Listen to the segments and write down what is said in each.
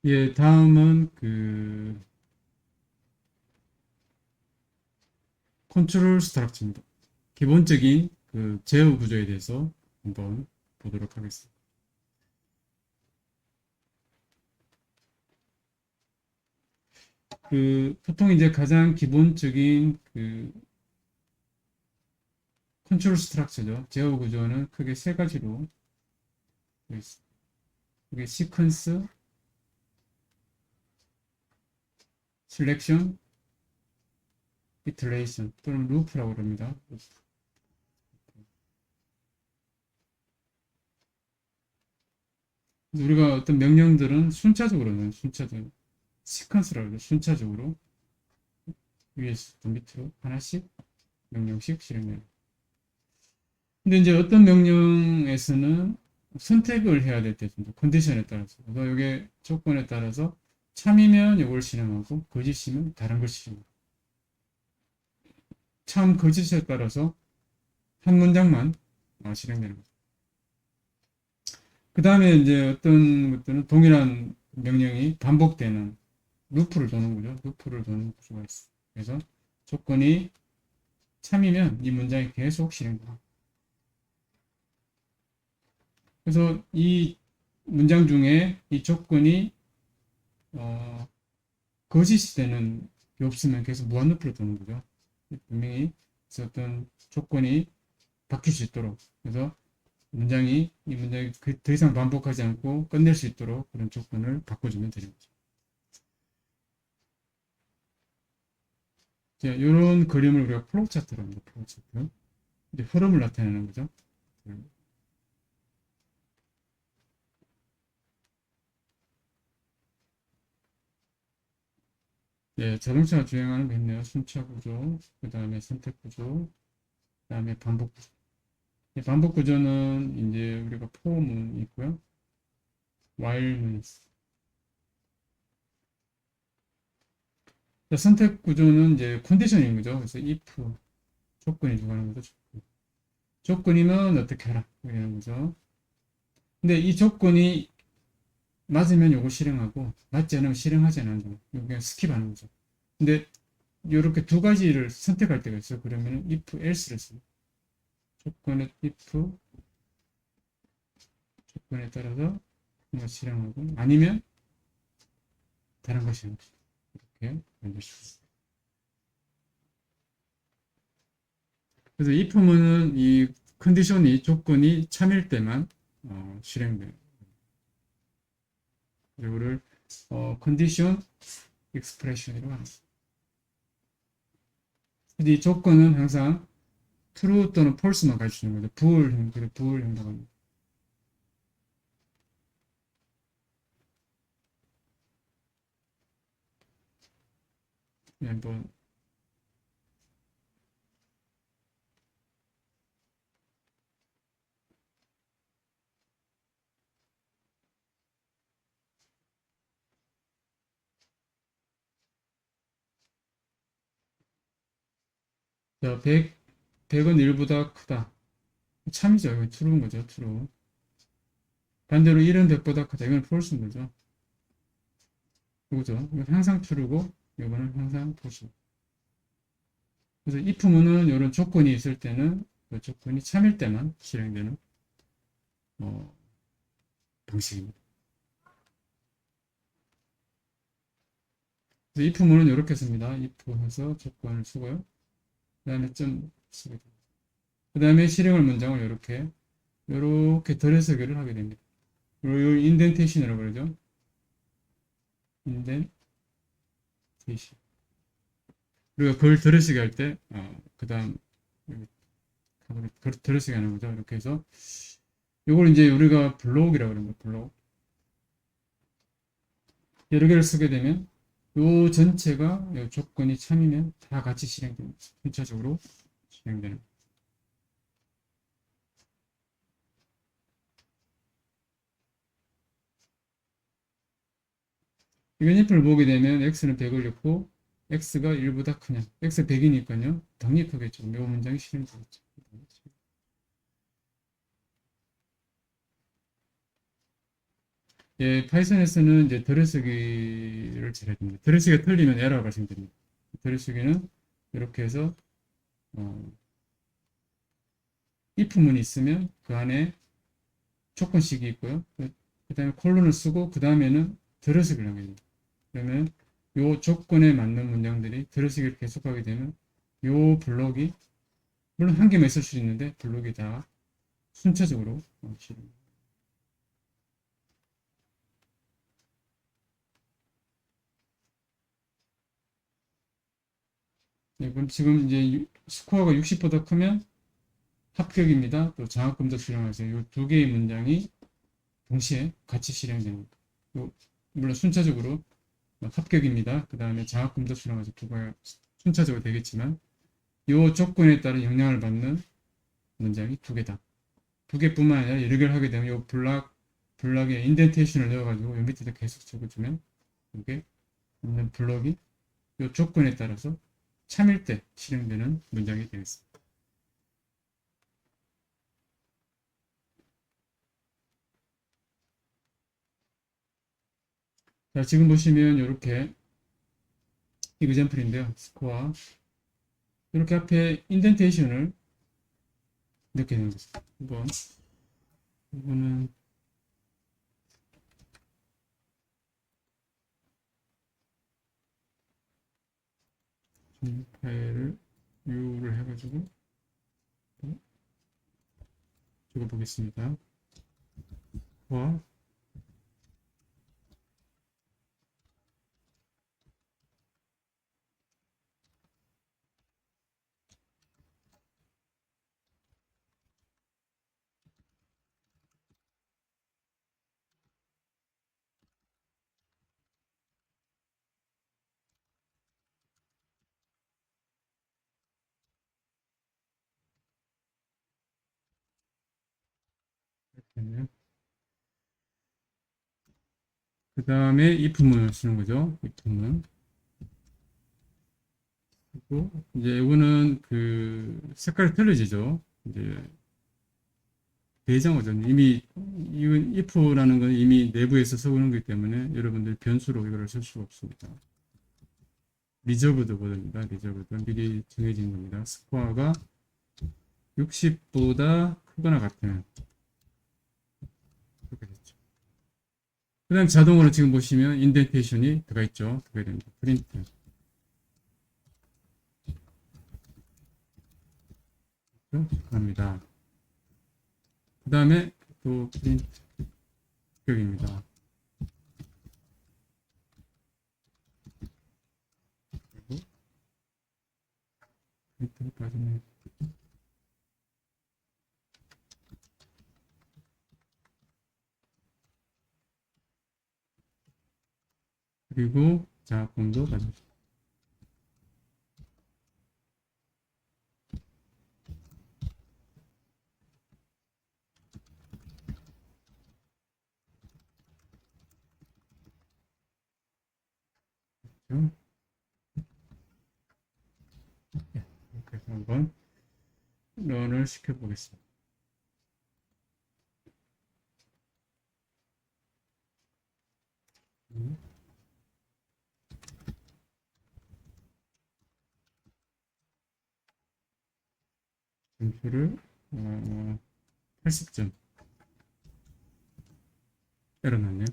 예, 다음은 컨트롤 스트럭처입니다. 기본적인 제어 구조에 대해서 한번 보도록 하겠습니다. 보통 이제 가장 기본적인 컨트롤 스트럭처죠. 제어 구조는 크게 세 가지로 되어 있습니다. 이게 시퀀스, 셀렉션, 이터레이션 또는 루프라고 합니다. 우리가 어떤 명령들은 순차적으로는 순차적으로 시퀀스라고 하죠. 순차적으로 위에서 밑으로 하나씩 명령씩 실행해요. 근데 이제 어떤 명령에서는 선택을 해야 될 때 있습니다. 컨디션에 따라서. 그래서 이게 조건에 따라서 참이면 이걸 실행하고 거짓이면 다른 걸 실행하고. 참, 거짓에 따라서 한 문장만 실행되는 거죠. 그 다음에 이제 어떤 것들은 동일한 명령이 반복되는 루프를 도는 거죠. 루프를 도는 구조가 있어요. 그래서 조건이 참이면 이 문장이 계속 실행돼요. 그래서 이 문장 중에 이 조건이 어, 거짓이 되는 게 없으면 계속 무한루프로 도는 거죠. 분명히 어떤 조건이 바뀔 수 있도록, 그래서 이 문장이 더 이상 반복하지 않고 끝낼 수 있도록 그런 조건을 바꿔주면 되는 거죠. 자, 이런 그림을 우리가 플로우 차트로 합니다. 플로우 차트. 이제 흐름을 나타내는 거죠. 예, 자동차가 주행하는 게 있네요. 순차 구조, 그 다음에 선택 구조, 그 다음에 반복 구조. 반복 구조는 이제 우리가 포문이 있고요. while문이 있어요. 선택 구조는 이제 컨디션인 거죠. 그래서 if 조건이 들어가는 거죠. 조건이면 어떻게 하라 이런 거죠. 근데 이 조건이 맞으면 요거 실행하고 맞지 않으면 실행하지 않는 거. 이거 그냥 스킵하는 거죠. 근데 이렇게 두 가지를 선택할 때가 있어요. 그러면 if else를 써요. 조건의 if 조건에 따라서 뭔가 실행하고 아니면 다른 거 실행하고 이렇게 만들 수 있어요. 그래서 if문은 이 컨디션이 조건이 참일 때만 실행돼요. 이거를 컨디션 익스프레션이라고 합니다. 이 조건은 항상 true 또는 false만 가르치는 거죠. 부을 행동합니다. 네, 한번 100은 1보다 크다. 참이죠. 이거 true인 거죠. true. 반대로 1은 100보다 크다. 이건 false인 거죠. 이거죠. 이건 항상 true고 이거는 항상 false. 그래서 if문은 이런 조건이 있을 때는 그 조건이 참일 때만 실행되는 어, 방식입니다. 그래서 if문은 이렇게 씁니다. if 해서 조건을 쓰고요. 그 다음에 점 쓰게 됩니다. 그 다음에 실행할 문장을 이렇게 덜해서기를 하게 됩니다. 그리고 이 인덴테이션이라고 그러죠. 인덴테이션. 우리가 글 덜어쓰기 할 때, 그 다음, 글 덜어쓰기 하는 거죠. 이렇게 해서, 이걸 이제 우리가 블록이라고 그러는 거예요. 블록. 여러 개를 쓰게 되면, 요 전체가 요 조건이 참이면 다 같이 실행됩니다. 순차적으로 실행되는. 이건잎을 보게 되면 x는 100을 넣고 x가 1보다 크냐. x 100이니까요. 당연히 크겠죠. 요 문장이 실행되겠죠. 예, 파이썬에서는 이제 들여쓰기를 잘해야 됩니다. 들여쓰기가 틀리면 에러가 발생됩니다. 들여쓰기는 이렇게 해서 if문이 있으면 그 안에 조건식이 있고요. 그 다음에 콜론을 쓰고 그 다음에는 들여쓰기를 하게 됩니다. 그러면 요 조건에 맞는 문장들이 들여쓰기를 계속하게 되면 요 블록이 물론 한 개만 있을 수 있는데 블록이 다 순차적으로 실행됩니다. 네, 그럼 지금 이제 스코어가 60보다 크면 합격입니다. 또 장학금도 실행하세요. 이 두 개의 문장이 동시에 같이 실행됩니다. 물론 순차적으로 합격입니다. 그 다음에 장학금도 실행하세요. 두 개가 순차적으로 되겠지만 이 조건에 따른 영향을 받는 문장이 두 개다. 두 개뿐만 아니라 여러 개를 하게 되면 이 블락에 인덴테이션을 넣어가지고 이 밑에다 계속 적어주면 이게 있는 블럭이 이 조건에 따라서 참일 때 실행되는 문장이 되겠습니다. 자, 지금 보시면 이렇게 이그젠플인데요. 스코어 이렇게 앞에 인덴테이션을 넣게 되는 거죠. 한번 이거는 파일을 U를 해가지고 적어보겠습니다. 와 그 다음에 if문을 쓰는 거죠. if문. 그리고 이제 이거는 그 색깔이 틀려지죠. 이제 대장어죠. 이미 이건 if라는 건 이미 내부에서 써오는 거기 때문에 여러분들 변수로 이거를 쓸 수가 없습니다. 리저브드 보드입니다. 리저브드 미리 정해진 겁니다. 스코어가 60보다 크거나 같으면 그렇게 됐죠. 그 다음 자동으로 지금 보시면 인덴테이션이 들어가 있죠. 들어가야 됩니다. 프린트 합니다. 그 다음에 또 프린트 합격입니다. 그리고 프린트가 빠지네. 그리고 자금도 가져오죠. 네, 이렇게 해서 한번 런을 시켜보겠습니다. 점수를 80점 에러 났네요.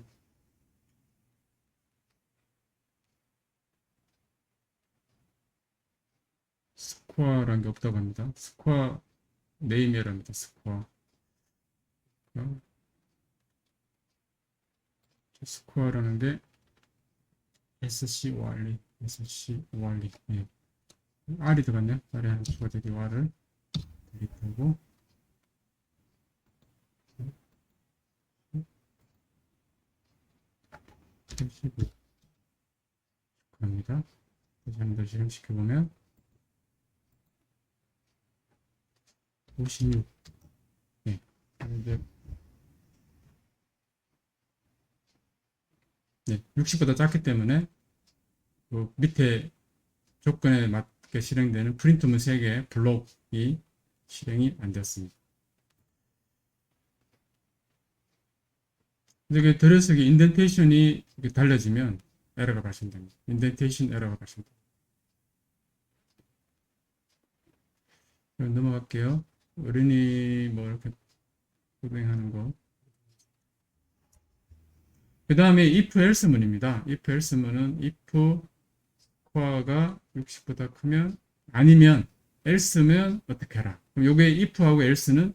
스코어라는 게 없다고 합니다. 스코어 네임 에러입니다. 스코어. 스코어라는 게 SCORE, SCORE. 네. R이 들어갔네요. R이 하나 추가되기 R을 데리트하고 85 축하합니다. 다시 한 번 더 실행시켜보면 56. 네. 이제 네, 60보다 작기 때문에 그 밑에 조건에 맞게 실행되는 프린트문 3개 블록이 실행이 안 되었습니다. 이게 들어서기 인덴테이션이 이렇게 달라지면 에러가 발생됩니다. 인덴테이션 에러가 발생됩니다. 넘어갈게요. 어린이 뭐 이렇게 고등하는 거. 그 다음에 if else 문입니다. if else 문은 if core가 60보다 크면 아니면 else면 어떻게 해라. 그럼 요게 if하고 else는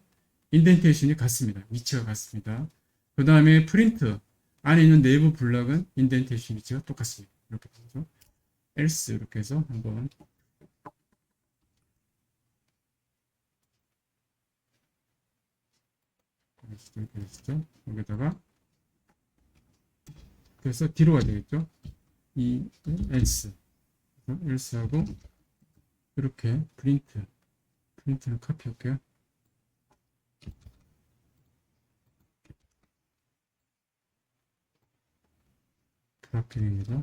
인덴테이션이 같습니다. 위치가 같습니다. 그 다음에 프린트 안에 있는 내부 블럭은 인덴테이션 위치가 똑같습니다. 이렇게 되죠. else 이렇게 해서 한번 이렇게 했죠. 여기다가 그래서 뒤로 가야 되겠죠. 이 else else하고 이렇게 프린트는 카피할게요. 그래픽입니다.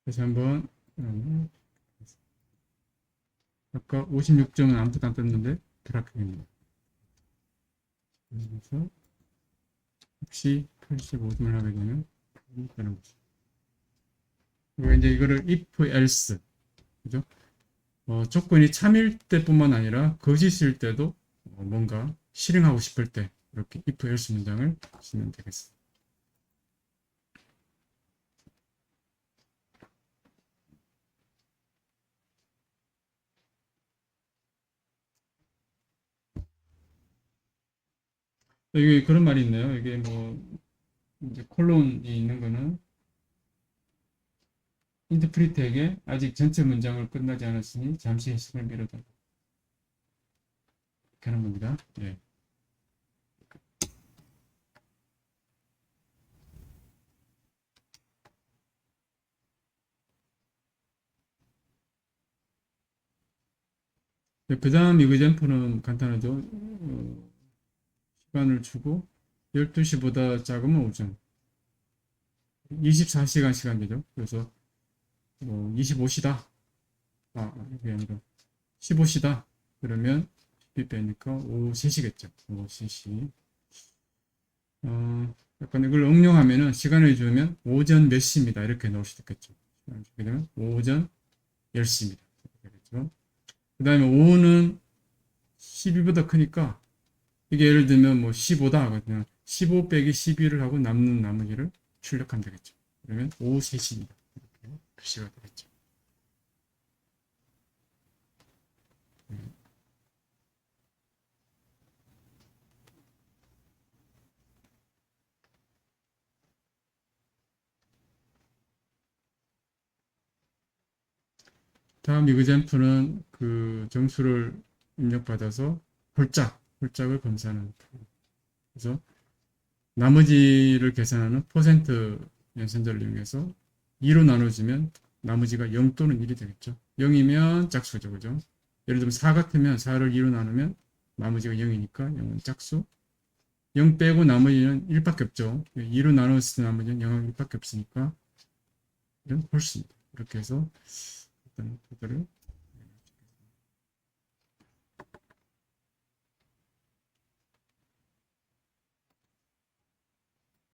다시 한번 아까 56점은 아무것도 안 떴는데 그래픽입니다. 그래서 혹시 85점을 하게 되면 되는 거죠. 그리고 이제 이거를 if else 그죠? 조건이 참일 때뿐만 아니라 거짓일 때도 뭔가 실행하고 싶을 때 이렇게 if else 문장을 쓰면 되겠습니다. 여기 그런 말이 있네요. 이게 뭐 이제 콜론이 있는 거는 인터프리트에게 아직 전체 문장을 끝나지 않았으니 잠시 해석을 미뤄달라. 이렇게 하는 겁니다. 예. 그 다음 이그젠플은 간단하죠. 시간을 주고 12시보다 작으면 오전 24시간 시간이죠. 그래서 25시다. 이게 아니라 15시다. 그러면 10비 빼니까 오후 3시겠죠. 오후 3시. 약간 이걸 응용하면은 시간을 주면 오전 몇 시입니다. 이렇게 넣을 수도 있겠죠. 시간을 주게 되면 오전 10시입니다. 되겠죠. 그 다음에 오후는 12보다 크니까 이게 예를 들면 뭐 15다 하거든요. 15 빼기 12를 하고 남는 나머지를 출력하면 되겠죠. 그러면 오후 3시입니다. 이렇게 표시가 되겠죠. 다음 이그젠플은 그 점수를 입력받아서 홀짝을 검사하는. 그래서 나머지를 계산하는 퍼센트 연산자를 이용해서 2로 나눠주면 나머지가 0 또는 1이 되겠죠. 0이면 짝수죠. 그죠? 예를 들면 4 같으면 4를 2로 나누면 나머지가 0이니까 0은 짝수. 0 빼고 나머지는 1밖에 없죠. 2로 나눴을 때 나머지는 0하고 1밖에 없으니까 이런 홀수입니다. 이렇게 해서 일단 그거를